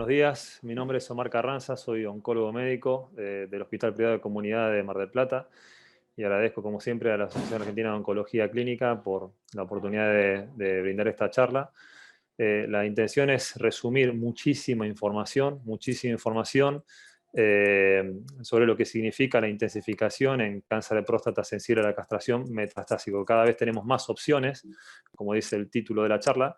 Buenos días, mi nombre es Omar Carranza, soy oncólogo médico del Hospital Privado de Comunidad de Mar del Plata y agradezco como siempre a la Asociación Argentina de Oncología Clínica por la oportunidad de brindar esta charla. La intención es resumir muchísima información sobre lo que significa la intensificación en cáncer de próstata sensible a la castración metastásico. Cada vez tenemos más opciones, como dice el título de la charla.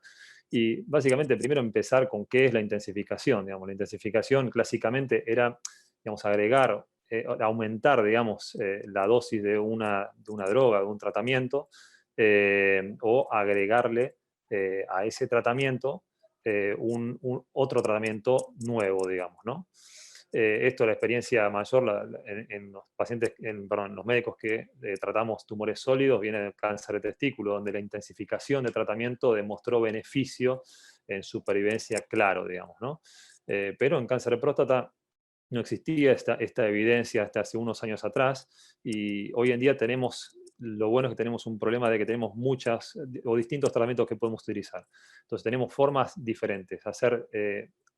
Y básicamente primero empezar con qué es la intensificación. Digamos. La intensificación clásicamente era, digamos, agregar, aumentar, digamos, la dosis de una droga, de un tratamiento, o agregarle a ese tratamiento otro tratamiento nuevo, digamos, ¿no? Esto, la experiencia mayor en los pacientes, perdón, en los médicos que tratamos tumores sólidos, viene del cáncer de testículo, donde la intensificación de tratamiento demostró beneficio en supervivencia claro, digamos, ¿no? Pero en cáncer de próstata no existía esta evidencia hasta hace unos años atrás, y hoy en día lo bueno es que tenemos un problema de que tenemos muchas o distintos tratamientos que podemos utilizar. Entonces tenemos formas diferentes,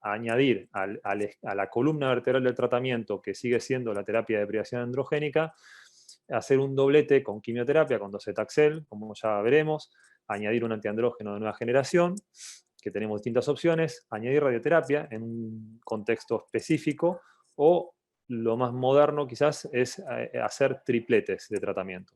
añadir a la columna vertebral del tratamiento, que sigue siendo la terapia de privación androgénica, hacer un doblete con quimioterapia, con docetaxel, como ya veremos, añadir un antiandrógeno de nueva generación, que tenemos distintas opciones, añadir radioterapia en un contexto específico, o lo más moderno quizás es hacer tripletes de tratamiento.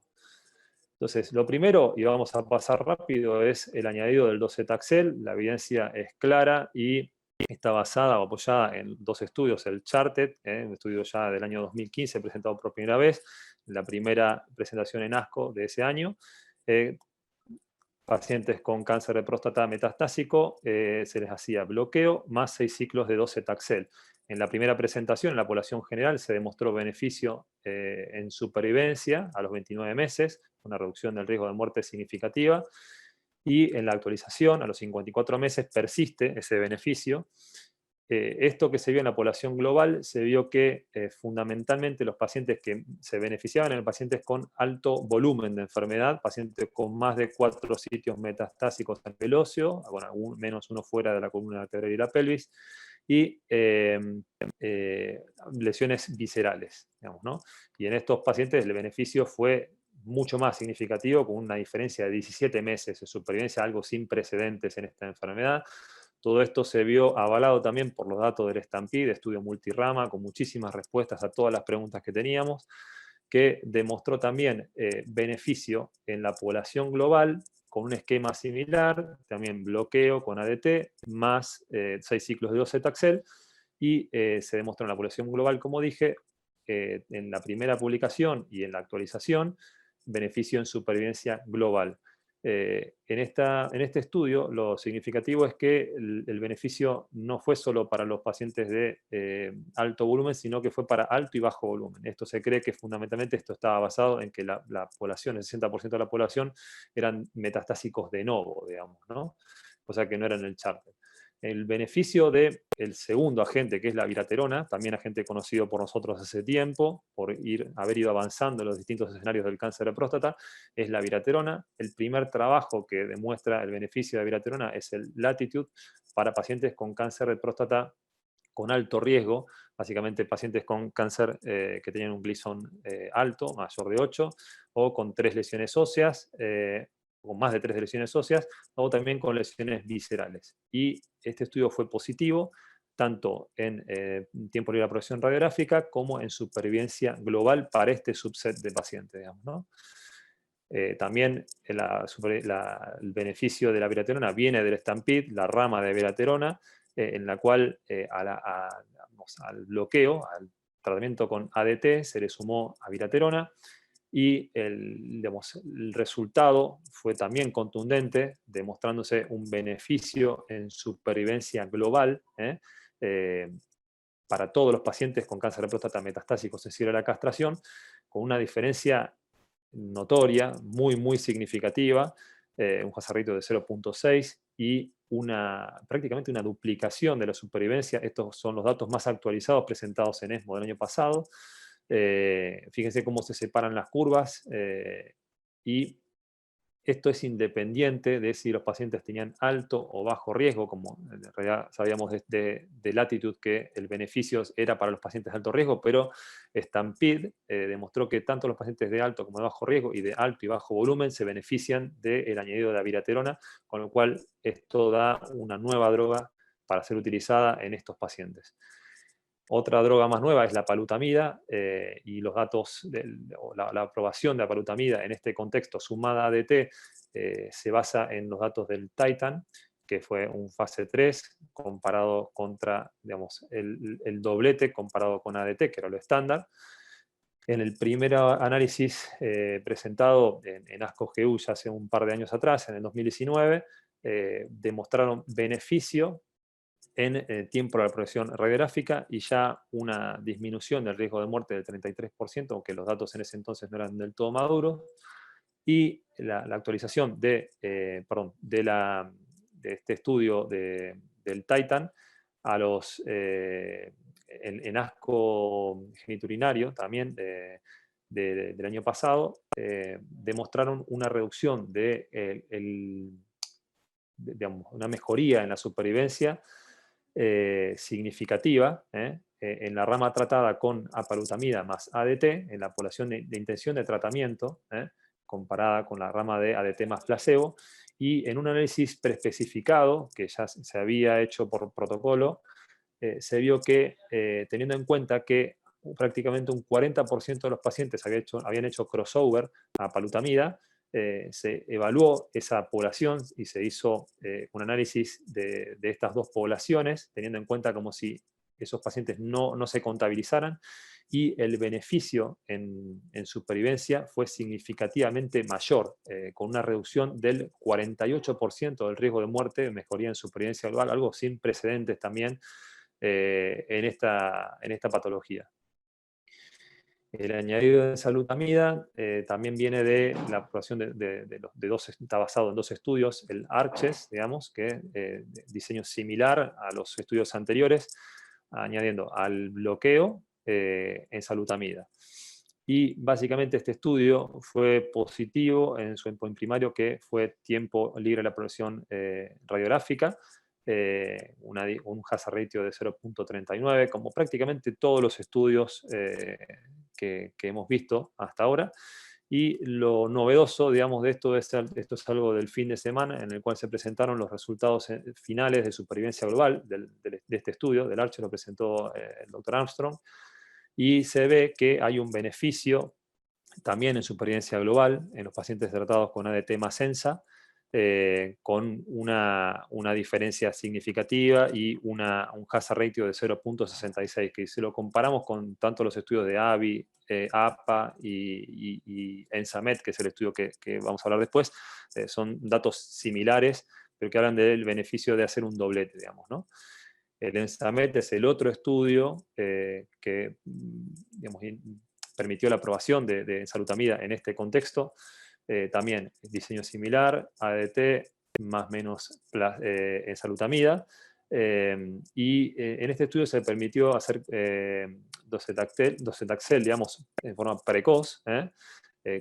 Entonces, lo primero, y vamos a pasar rápido, es el añadido del docetaxel. La evidencia es clara y está basada o apoyada en dos estudios, el CHARTED, un estudio ya del año 2015 presentado por primera vez, la primera presentación en ASCO de ese año. Pacientes con cáncer de próstata metastásico, se les hacía bloqueo más 6 ciclos de docetaxel. En la primera presentación, en la población general, se demostró beneficio en supervivencia a los 29 meses, una reducción del riesgo de muerte significativa, y en la actualización, a los 54 meses, persiste ese beneficio. Esto que se vio en la población global, se vio que fundamentalmente los pacientes que se beneficiaban eran pacientes con alto volumen de enfermedad, pacientes con más de 4 sitios metastásicos en el óseo, bueno, menos uno fuera de la columna vertebral y la pelvis, y lesiones viscerales, digamos, ¿no? Y en estos pacientes el beneficio fue mucho más significativo, con una diferencia de 17 meses de supervivencia, algo sin precedentes en esta enfermedad. Todo esto se vio avalado también por los datos del Stampede, estudio multirama, con muchísimas respuestas a todas las preguntas que teníamos, que demostró también beneficio en la población global, con un esquema similar, también bloqueo con ADT, más 6 ciclos de docetaxel, y se demostró en la población global, como dije, en la primera publicación y en la actualización, beneficio en supervivencia global. En este estudio, lo significativo es que el beneficio no fue solo para los pacientes de alto volumen, sino que fue para alto y bajo volumen. Esto se cree que fundamentalmente esto estaba basado en que la población, el 60% de la población, eran metastásicos de novo, digamos, ¿no? O sea que no eran el charter. El beneficio del segundo agente, que es la viraterona, también agente conocido por nosotros hace tiempo, por haber ido avanzando en los distintos escenarios del cáncer de próstata, es la viraterona. El primer trabajo que demuestra el beneficio de la viraterona es el Latitude, para pacientes con cáncer de próstata con alto riesgo, básicamente pacientes con cáncer que tenían un Gleason alto, mayor de 8, o con 3 lesiones óseas, con más de 3 lesiones óseas, o también con lesiones viscerales. Y este estudio fue positivo, tanto en tiempo libre de aprobación radiográfica como en supervivencia global para este subset de pacientes, digamos, ¿no? También el beneficio de la viraterona viene del Stampede, la rama de viraterona, en la cual al bloqueo, al tratamiento con ADT, se le sumó a viraterona, y el resultado fue también contundente, demostrándose un beneficio en supervivencia global, para todos los pacientes con cáncer de próstata metastásico sensible a la castración, con una diferencia notoria, muy significativa, un hazard ratio de 0.6 y prácticamente una duplicación de la supervivencia. Estos son los datos más actualizados presentados en ESMO del año pasado. Fíjense cómo se separan las curvas, y esto es independiente de si los pacientes tenían alto o bajo riesgo, como en realidad sabíamos de Latitude que el beneficio era para los pacientes de alto riesgo, pero Stampede demostró que tanto los pacientes de alto como de bajo riesgo y de alto y bajo volumen se benefician del añadido de abiraterona, con lo cual esto da una nueva droga para ser utilizada en estos pacientes. Otra droga más nueva es la palutamida, y los datos, la aprobación de la palutamida en este contexto sumada a ADT se basa en los datos del Titan, que fue un fase 3 comparado contra, digamos, el doblete comparado con ADT, que era lo estándar. En el primer análisis presentado en ASCO-GU ya hace un par de años atrás, en el 2019, demostraron beneficio en tiempo de la progresión radiográfica y ya una disminución del riesgo de muerte del 33%, aunque los datos en ese entonces no eran del todo maduros, y la actualización de este estudio del Titan a en ASCO geniturinario también del año pasado, demostraron una reducción digamos, una mejoría en la supervivencia significativa en la rama tratada con apalutamida más ADT, en la población de intención de tratamiento, comparada con la rama de ADT más placebo, y en un análisis preespecificado, que ya se había hecho por protocolo, se vio que, teniendo en cuenta que prácticamente un 40% de los pacientes habían hecho crossover a palutamida, se evaluó esa población y se hizo un análisis de estas dos poblaciones, teniendo en cuenta como si esos pacientes no se contabilizaran, y el beneficio en supervivencia fue significativamente mayor, con una reducción del 48% del riesgo de muerte, mejoría en supervivencia global, algo sin precedentes también en esta patología. El añadido de salutamida también viene de la aprobación está basado en dos estudios, el ARCHES, digamos, que diseño similar a los estudios anteriores, añadiendo al bloqueo en salutamida. Y básicamente este estudio fue positivo en su endpoint primario, que fue tiempo libre de la progresión radiográfica, un hazard ratio de 0.39, como prácticamente todos los estudios que hemos visto hasta ahora. Y lo novedoso, digamos, de esto es algo del fin de semana, en el cual se presentaron los resultados finales de supervivencia global de este estudio, del ARCHES, lo presentó el doctor Armstrong, y se ve que hay un beneficio también en supervivencia global en los pacientes tratados con ADT más ENSA, con una diferencia significativa y un hazard ratio de 0.66, que si lo comparamos con tanto los estudios de AVI, APA y ENSAMED, que es el estudio que vamos a hablar después, son datos similares, pero que hablan del beneficio de hacer un doblete, digamos, ¿no? El ENSAMED es el otro estudio que, digamos, permitió la aprobación de salutamida en este contexto. También diseño similar, ADT más menos salutamida. Y en este estudio se permitió hacer docetaxel, digamos, en forma precoz,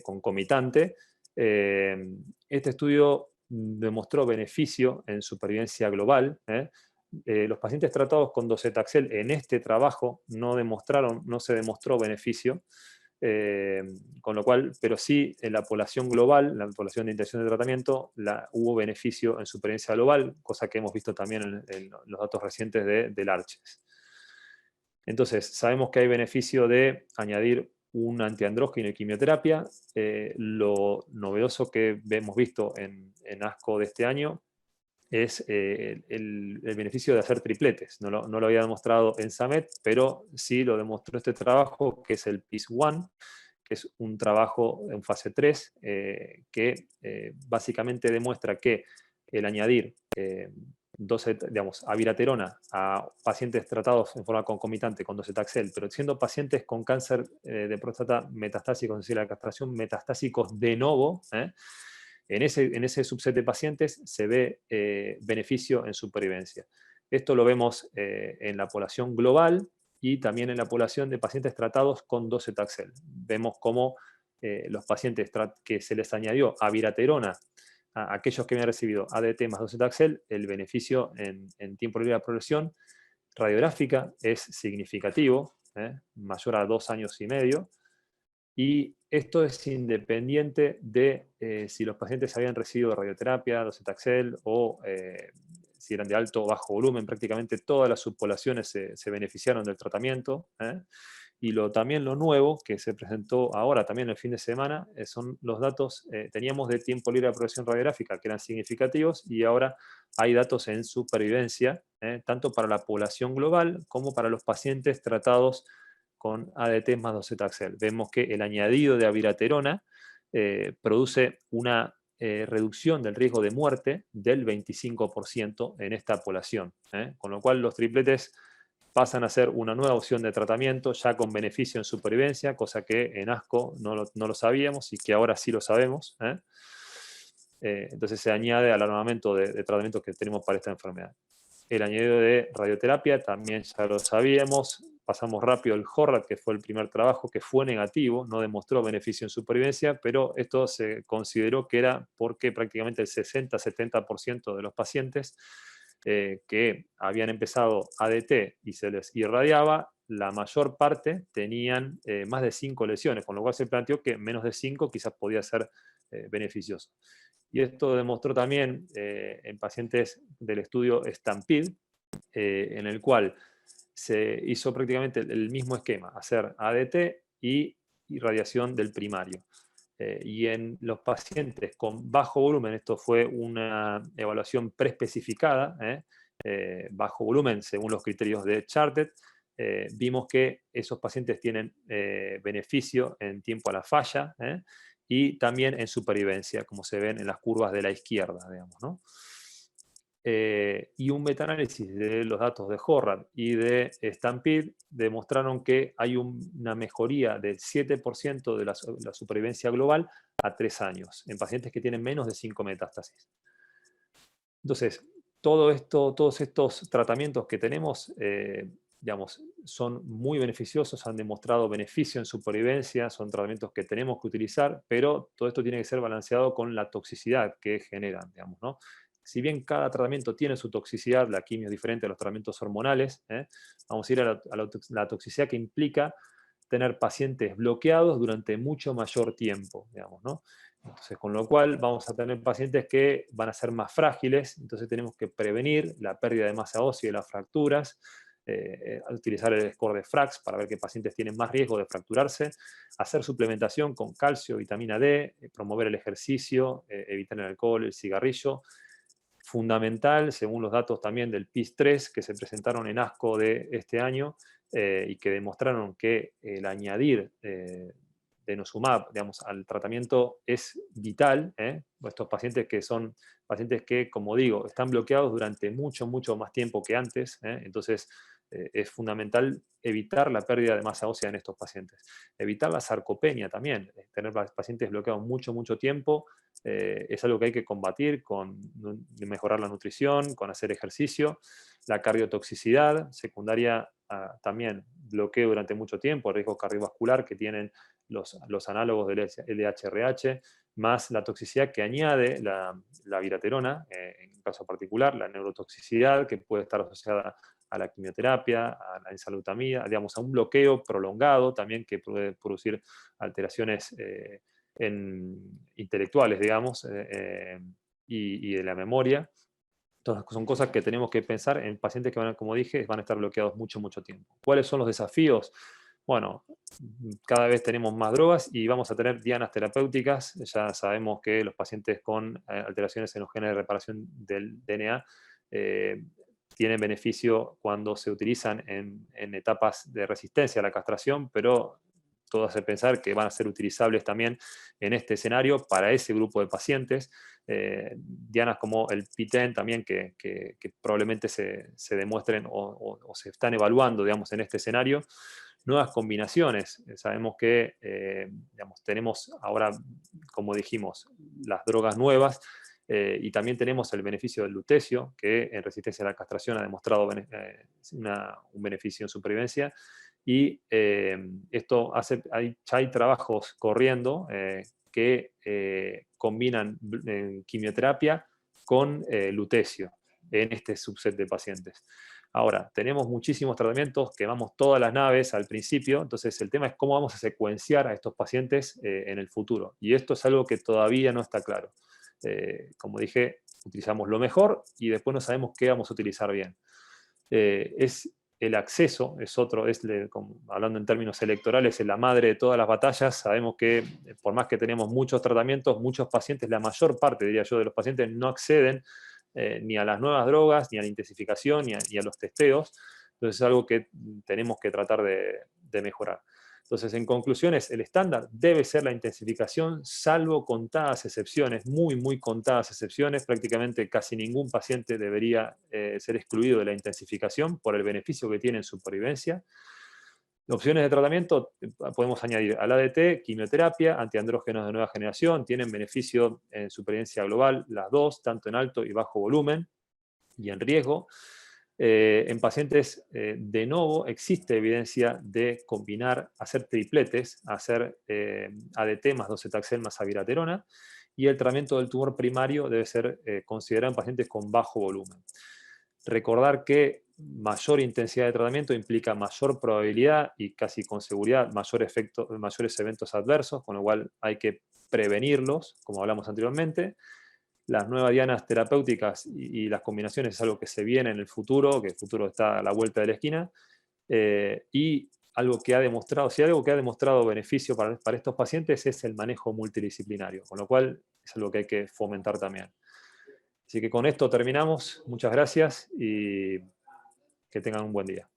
concomitante. Este estudio demostró beneficio en supervivencia global. Los pacientes tratados con docetaxel en este trabajo no se demostró beneficio, con lo cual, pero sí en la población global, la población de intención de tratamiento, hubo beneficio en supervivencia global, cosa que hemos visto también en los datos recientes del ARCHES. Entonces, sabemos que hay beneficio de añadir un antiandrógeno y quimioterapia. Lo novedoso que hemos visto en ASCO de este año es el beneficio de hacer tripletes. No lo había demostrado en SAMET, pero sí lo demostró este trabajo, que es el PIS-1, que es un trabajo en fase 3, que básicamente demuestra que el añadir abiraterona a pacientes tratados en forma concomitante con docetaxel, pero siendo pacientes con cáncer de próstata metastásico, es decir, la castración metastásicos de novo, en ese subset de pacientes se ve beneficio en supervivencia. Esto lo vemos en la población global y también en la población de pacientes tratados con docetaxel. Vemos cómo los pacientes que se les añadió abiraterona, a aquellos que habían recibido ADT más docetaxel, el beneficio en tiempo libre de progresión radiográfica es significativo, mayor a 2 años y medio, y esto es independiente de si los pacientes habían recibido radioterapia, docetaxel o si eran de alto o bajo volumen. Prácticamente todas las subpoblaciones se beneficiaron del tratamiento. Y también lo nuevo que se presentó ahora, también el fin de semana, son los datos, teníamos de tiempo libre de progresión radiográfica, que eran significativos, y ahora hay datos en supervivencia, tanto para la población global como para los pacientes tratados con ADT más docetaxel. Vemos que el añadido de abiraterona produce una reducción del riesgo de muerte del 25% en esta población. Con lo cual los tripletes pasan a ser una nueva opción de tratamiento ya con beneficio en supervivencia, cosa que en ASCO no lo sabíamos y que ahora sí lo sabemos. Entonces se añade al armamento de tratamientos que tenemos para esta enfermedad. El añadido de radioterapia también ya lo sabíamos. Pasamos rápido el HORRAD, que fue el primer trabajo, que fue negativo, no demostró beneficio en supervivencia, pero esto se consideró que era porque prácticamente el 60-70% de los pacientes que habían empezado ADT y se les irradiaba, la mayor parte tenían más de 5 lesiones, con lo cual se planteó que menos de 5 quizás podía ser beneficioso. Y esto demostró también en pacientes del estudio STAMPEDE, en el cual se hizo prácticamente el mismo esquema, hacer ADT y irradiación del primario. Y en los pacientes con bajo volumen, esto fue una evaluación preespecificada, bajo volumen según los criterios de Charted, vimos que esos pacientes tienen beneficio en tiempo a la falla y también en supervivencia, como se ven en las curvas de la izquierda, digamos, ¿no? Y un metaanálisis de los datos de HORRAD y de STAMPEDE demostraron que hay una mejoría del 7% de la supervivencia global a 3 años, en pacientes que tienen menos de 5 metástasis. Entonces, todos estos tratamientos que tenemos, digamos, son muy beneficiosos, han demostrado beneficio en supervivencia, son tratamientos que tenemos que utilizar, pero todo esto tiene que ser balanceado con la toxicidad que generan, digamos, ¿no? Si bien cada tratamiento tiene su toxicidad, la quimio es diferente a los tratamientos hormonales, vamos a ir a la toxicidad que implica tener pacientes bloqueados durante mucho mayor tiempo, digamos, ¿no? Entonces, con lo cual vamos a tener pacientes que van a ser más frágiles, entonces tenemos que prevenir la pérdida de masa ósea y las fracturas, utilizar el score de FRAX para ver qué pacientes tienen más riesgo de fracturarse, hacer suplementación con calcio, vitamina D, promover el ejercicio, evitar el alcohol, el cigarrillo. Fundamental, según los datos también del PIS-3 que se presentaron en ASCO de este año y que demostraron que el añadir denosumab, digamos, al tratamiento es vital. Estos pacientes que son pacientes que, como digo, están bloqueados durante mucho más tiempo que antes. Entonces, es fundamental evitar la pérdida de masa ósea en estos pacientes. Evitar la sarcopenia también. Tener pacientes bloqueados mucho tiempo es algo que hay que combatir con mejorar la nutrición, con hacer ejercicio. La cardiotoxicidad secundaria también bloqueo durante mucho tiempo, el riesgo cardiovascular que tienen los análogos del LHRH, más la toxicidad que añade la viraterona, en caso particular, la neurotoxicidad que puede estar asociada a la quimioterapia, a la ensalutamida, digamos, a un bloqueo prolongado también que puede producir alteraciones intelectuales, digamos, y de la memoria. Entonces, son cosas que tenemos que pensar en pacientes que, como dije, van a estar bloqueados mucho tiempo. ¿Cuáles son los desafíos? Bueno, cada vez tenemos más drogas y vamos a tener dianas terapéuticas. Ya sabemos que los pacientes con alteraciones en los genes de reparación del DNA tienen beneficio cuando se utilizan en etapas de resistencia a la castración, pero todo hace pensar que van a ser utilizables también en este escenario para ese grupo de pacientes. Dianas como el PTEN también, que probablemente se demuestren o se están evaluando, digamos, en este escenario. Nuevas combinaciones. Sabemos que digamos, tenemos ahora, como dijimos, las drogas nuevas, y también tenemos el beneficio del lutecio, que en resistencia a la castración ha demostrado un beneficio en supervivencia. y ya hay trabajos corriendo que combinan quimioterapia con lutecio en este subset de pacientes. Ahora, tenemos muchísimos tratamientos, quemamos todas las naves al principio, entonces el tema es cómo vamos a secuenciar a estos pacientes en el futuro. Y esto es algo que todavía no está claro. Como dije, utilizamos lo mejor y después no sabemos qué vamos a utilizar bien. Es el acceso, es otro, hablando en términos electorales, es la madre de todas las batallas. Sabemos que por más que tenemos muchos tratamientos, muchos pacientes, la mayor parte, diría yo, de los pacientes no acceden ni a las nuevas drogas, ni a la intensificación, ni a los testeos. Entonces es algo que tenemos que tratar de mejorar. Entonces, en conclusiones, el estándar debe ser la intensificación, salvo contadas excepciones, muy, muy contadas excepciones. Prácticamente casi ningún paciente debería ser excluido de la intensificación por el beneficio que tiene en supervivencia. Opciones de tratamiento, podemos añadir al ADT, quimioterapia, antiandrógenos de nueva generación, tienen beneficio en supervivencia global, las dos, tanto en alto y bajo volumen y en riesgo. En pacientes de novo existe evidencia de combinar, hacer tripletes, hacer ADT más docetaxel más abiraterona, y el tratamiento del tumor primario debe ser considerado en pacientes con bajo volumen. Recordar que mayor intensidad de tratamiento implica mayor probabilidad y casi con seguridad mayores eventos adversos, con lo cual hay que prevenirlos, como hablamos anteriormente. Las nuevas dianas terapéuticas y las combinaciones es algo que se viene en el futuro, que el futuro está a la vuelta de la esquina, y algo que ha demostrado, si algo que ha demostrado beneficio para estos pacientes es el manejo multidisciplinario, con lo cual es algo que hay que fomentar también. Así que con esto terminamos. Muchas gracias y que tengan un buen día.